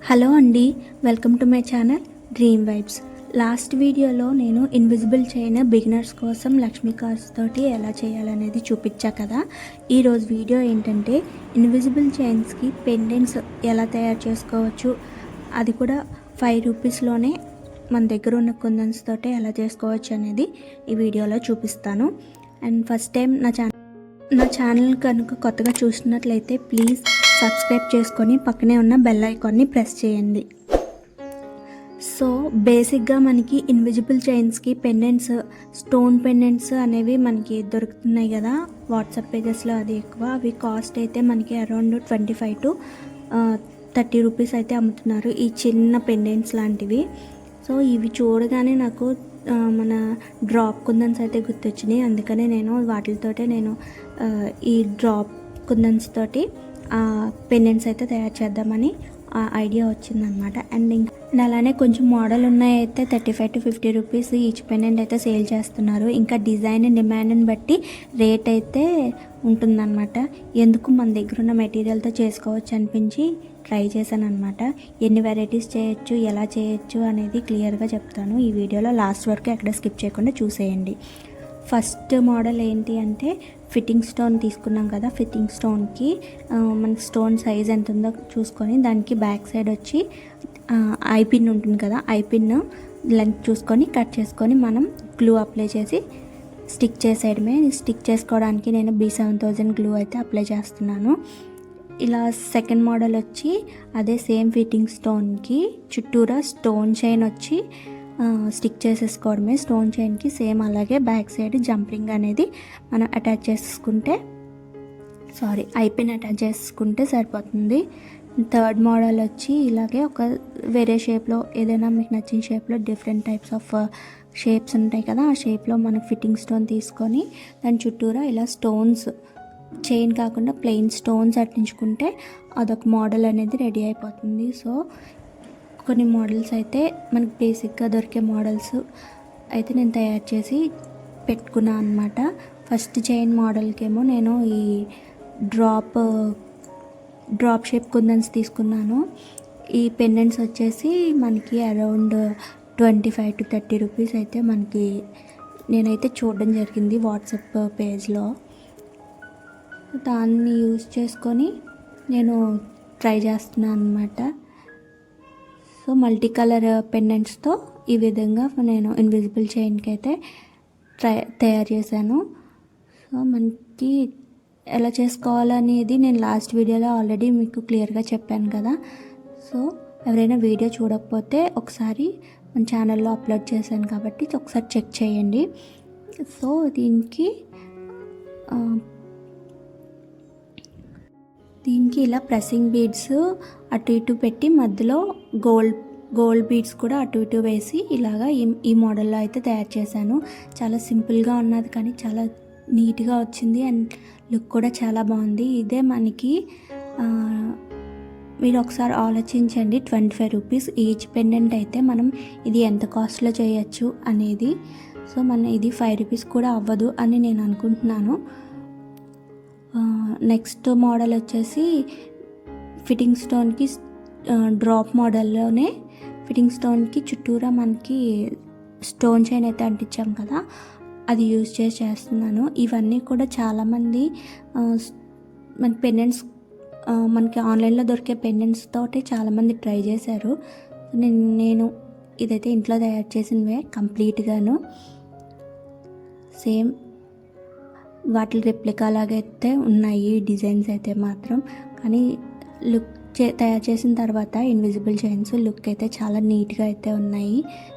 Hello అండి, welcome to my channel dream vibes. Last వీడియోలో నేను ఇన్విజిబుల్ చైన్ బిగినర్స్ కోసం లక్ష్మీ కార్డ్స్ తోటి ఎలా చేయాలనేది చూపించా కదా. ఈరోజు వీడియో ఏంటంటే ఇన్విజిబుల్ చైన్స్కి పెండెంట్స్ ఎలా తయారు చేసుకోవచ్చు, అది కూడా 5 రూపీస్లోనే మన దగ్గర ఉన్న కుందన్స్ తోటి ఎలా చేసుకోవచ్చు అనేది ఈ వీడియోలో చూపిస్తాను. అండ్ ఫస్ట్ టైం నా ఛానల్ కనుక కొత్తగా చూసినట్లయితే ప్లీజ్ సబ్స్క్రైబ్ చేసుకొని పక్కనే ఉన్న బెల్ ఐకాన్ని ప్రెస్ చేయండి. సో బేసిక్గా మనకి ఇన్విజిబుల్ చైన్స్కి పెండెంట్స్, స్టోన్ పెండెంట్స్ అనేవి మనకి దొరుకుతున్నాయి కదా వాట్సాప్ పేజెస్లో. అది ఎక్కువ, అవి కాస్ట్ అయితే మనకి అరౌండ్ 25 to 30 రూపీస్ అయితే అమ్ముతున్నారు ఈ చిన్న పెండెంట్స్ లాంటివి. సో ఇవి చూడగానే నాకు మన డ్రాప్ కుందన్స్ అయితే గుర్తొచ్చినాయి. అందుకనే నేను వాటితోటే ఈ డ్రాప్ కుందన్స్ తోటి పెండెంట్స్ అయితే తయారు చేద్దామని ఐడియా వచ్చిందనమాట. అండ్ అలానే కొంచెం మోడల్ ఉన్నాయి అయితే 35 to 50 రూపీస్ ఈచ్ పెండెంట్ అయితే సేల్ చేస్తున్నారు. ఇంకా డిజైన్ డిమాండ్ని బట్టి రేట్ అయితే ఉంటుందన్నమాట. ఎందుకు మన దగ్గర ఉన్న మెటీరియల్తో చేసుకోవచ్చు అనిపించి ట్రై చేశాను అనమాట. ఎన్ని వెరైటీస్ చేయొచ్చు, ఎలా చేయొచ్చు అనేది క్లియర్గా చెప్తాను ఈ వీడియోలో. లాస్ట్ వరకు ఎక్కడ స్కిప్ చేయకుండా చూసేయండి. ఫస్ట్ మోడల్ ఏంటి అంటే ఫిట్టింగ్ స్టోన్ తీసుకున్నాం కదా. ఫిట్టింగ్ స్టోన్కి మనకి స్టోన్ సైజ్ ఎంత ఉందో చూసుకొని దానికి బ్యాక్ సైడ్ వచ్చి ఐపిన్ ఉంటుంది కదా, ఐపిన్ లెంత్ చూసుకొని కట్ చేసుకొని మనం గ్లూ అప్లై చేసి స్టిక్ చేసేయడమే. స్టిక్ చేసుకోవడానికి నేను B7000 గ్లూ అయితే అప్లై చేస్తున్నాను. ఇలా సెకండ్ మోడల్ వచ్చి అదే సేమ్ ఫిట్టింగ్ స్టోన్కి చుట్టూరా స్టోన్ చైన్ వచ్చి స్టిక్ చేసేసుకోవడమే. స్టోన్ చైన్కి సేమ్ అలాగే బ్యాక్ సైడ్ జంపింగ్ అనేది మనం అటాచ్ చేసుకుంటే ఐపిన్ అటాచ్ చేసుకుంటే సరిపోతుంది. థర్డ్ మోడల్ వచ్చి ఇలాగే ఒక వేరే షేప్లో, ఏదైనా మీకు నచ్చిన షేప్లో, డిఫరెంట్ టైప్స్ ఆఫ్ షేప్స్ ఉంటాయి కదా, ఆ షేప్లో మనకు ఫిట్టింగ్ స్టోన్ తీసుకొని దాని చుట్టూరా ఇలా స్టోన్స్, చైన్ కాకుండా ప్లెయిన్ స్టోన్స్ అట్టించుకుంటే అదొక మోడల్ అనేది రెడీ అయిపోతుంది. సో కొన్ని మోడల్స్ అయితే మనకి బేసిక్గా దొరికే మోడల్స్ అయితే నేను తయారు చేసి పెట్టుకున్నాను అనమాట. ఫస్ట్ చైన్ మోడల్కేమో నేను ఈ డ్రాప్ షేప్ కుందన్స్ తీసుకున్నాను. ఈ పెండెంట్స్ వచ్చేసి మనకి అరౌండ్ 25 to 30 రూపీస్ అయితే నేనైతే చూడడం జరిగింది వాట్సాప్ పేజ్లో. దాన్ని యూజ్ చేసుకొని నేను ట్రై చేస్తున్నాను అనమాట. సో మల్టీ కలర్ పెండెంట్స్తో ఈ విధంగా నేను ఇన్విజిబుల్ చైన్కి అయితే తయారు చేశాను. సో మనకి ఎలా చేసుకోవాలనేది నేను లాస్ట్ వీడియోలో ఆల్రెడీ మీకు క్లియర్గా చెప్పాను కదా. సో ఎవరైనా వీడియో చూడకపోతే ఒకసారి మన ఛానల్లో అప్లోడ్ చేశాను కాబట్టి ఒకసారి చెక్ చేయండి. సో దీనికి ఇలా ప్రెస్సింగ్ బీడ్స్ అటు ఇటు పెట్టి మధ్యలో గోల్డ్ బీడ్స్ కూడా అటు ఇటు వేసి ఇలాగా ఈ మోడల్లో అయితే తయారు చేశాను. చాలా సింపుల్గా ఉన్నది కానీ చాలా నీట్గా వచ్చింది అండ్ లుక్ కూడా చాలా బాగుంది. ఇదే మనకి మీరు ఒకసారి ఆలోచించండి, 25 రూపీస్ ఈచ్ పెండెంట్ అయితే మనం ఇది ఎంత కాస్ట్లో చేయొచ్చు అనేది. సో ఇది 5 రూపీస్ కూడా అవ్వదు అని నేను అనుకుంటున్నాను. నెక్స్ట్ మోడల్ వచ్చేసి ఫిట్టింగ్ స్టోన్కి డ్రాప్ మోడల్లోనే ఫిట్టింగ్ స్టోన్కి చుట్టూరా మనకి స్టోన్ చైన్ అయితే అంటించాం కదా, అది యూజ్ చేస్తున్నాను. ఇవన్నీ కూడా చాలామంది మన పెండెంట్స్ మనకి ఆన్లైన్లో దొరికే పెండెంట్స్ తోటి చాలామంది ట్రై చేశారు. నేను ఇదైతే ఇంట్లో తయారు చేసినవే కంప్లీట్గాను. సేమ్ వాటి రెప్లికా లాగైతే ఉన్నాయి డిజైన్స్ అయితే మాత్రం, కానీ లుక్ తయారు చేసిన తర్వాత ఇన్విజిబుల్ చైన్స్ లుక్ అయితే చాలా నీట్గా అయితే ఉన్నాయి,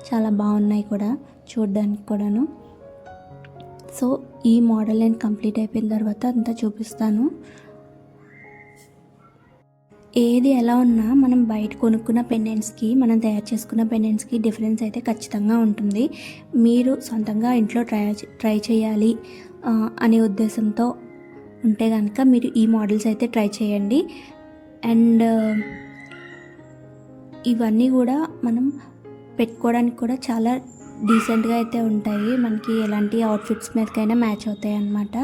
చాలా బాగున్నాయి కూడా చూడడానికి కూడాను. సో ఈ మోడల్ నేను కంప్లీట్ అయిపోయిన తర్వాత అంతా చూపిస్తాను. ఏది ఎలా ఉన్నా మనం బయట కొనుక్కున్న పెండెంట్స్కి, మనం తయారు చేసుకున్న పెండెంట్స్కి డిఫరెన్స్ అయితే ఖచ్చితంగా ఉంటుంది. మీరు సొంతంగా ఇంట్లో ట్రై చేయాలి అనే ఉద్దేశంతో ఉంటే కనుక మీరు ఈ మోడల్స్ అయితే ట్రై చేయండి. అండ్ ఇవన్నీ కూడా మనం పెట్టుకోవడానికి కూడా చాలా డీసెంట్గా అయితే ఉంటాయి, మనకి ఎలాంటి అవుట్ఫిట్స్ మీదకైనా మ్యాచ్ అవుతాయి అన్నమాట.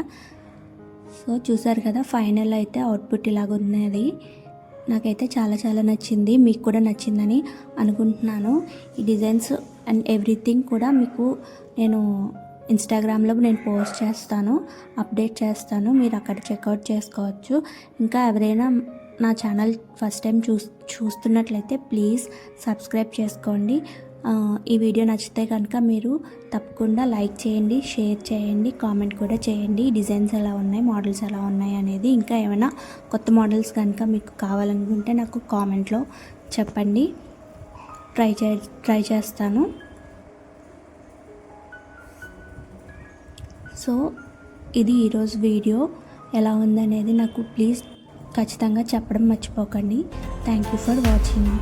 సో చూసారు కదా, ఫైనల్ అయితే అవుట్పుట్ ఇలాగ ఉన్నది. నాకైతే చాలా నచ్చింది. మీకు కూడా నచ్చిందని అనుకుంటున్నాను. ఈ డిజైన్స్ అండ్ ఎవ్రీథింగ్ కూడా మీకు నేను ఇన్స్టాగ్రామ్లో నేను పోస్ట్ చేస్తాను, అప్డేట్ చేస్తాను. మీరు అక్కడ చెక్అవుట్ చేసుకోవచ్చు. ఇంకా ఎవరైనా నా ఛానల్ ఫస్ట్ టైం చూస్తున్నట్లయితే ప్లీజ్ సబ్స్క్రైబ్ చేసుకోండి. ఈ వీడియో నచ్చితే కనుక మీరు తప్పకుండా లైక్ చేయండి, షేర్ చేయండి, కామెంట్ కూడా చేయండి. డిజైన్స్ ఎలా ఉన్నాయి, మోడల్స్ ఎలా ఉన్నాయి అనేది. ఇంకా ఏమైనా కొత్త మోడల్స్ కనుక మీకు కావాలనుకుంటే నాకు కామెంట్లో చెప్పండి, ట్రై చేస్తాను. సో ఇది ఈరోజు వీడియో. ఎలా ఉందనేది నాకు ప్లీజ్ ఖచ్చితంగా చెప్పడం మర్చిపోకండి. Thank you for watching.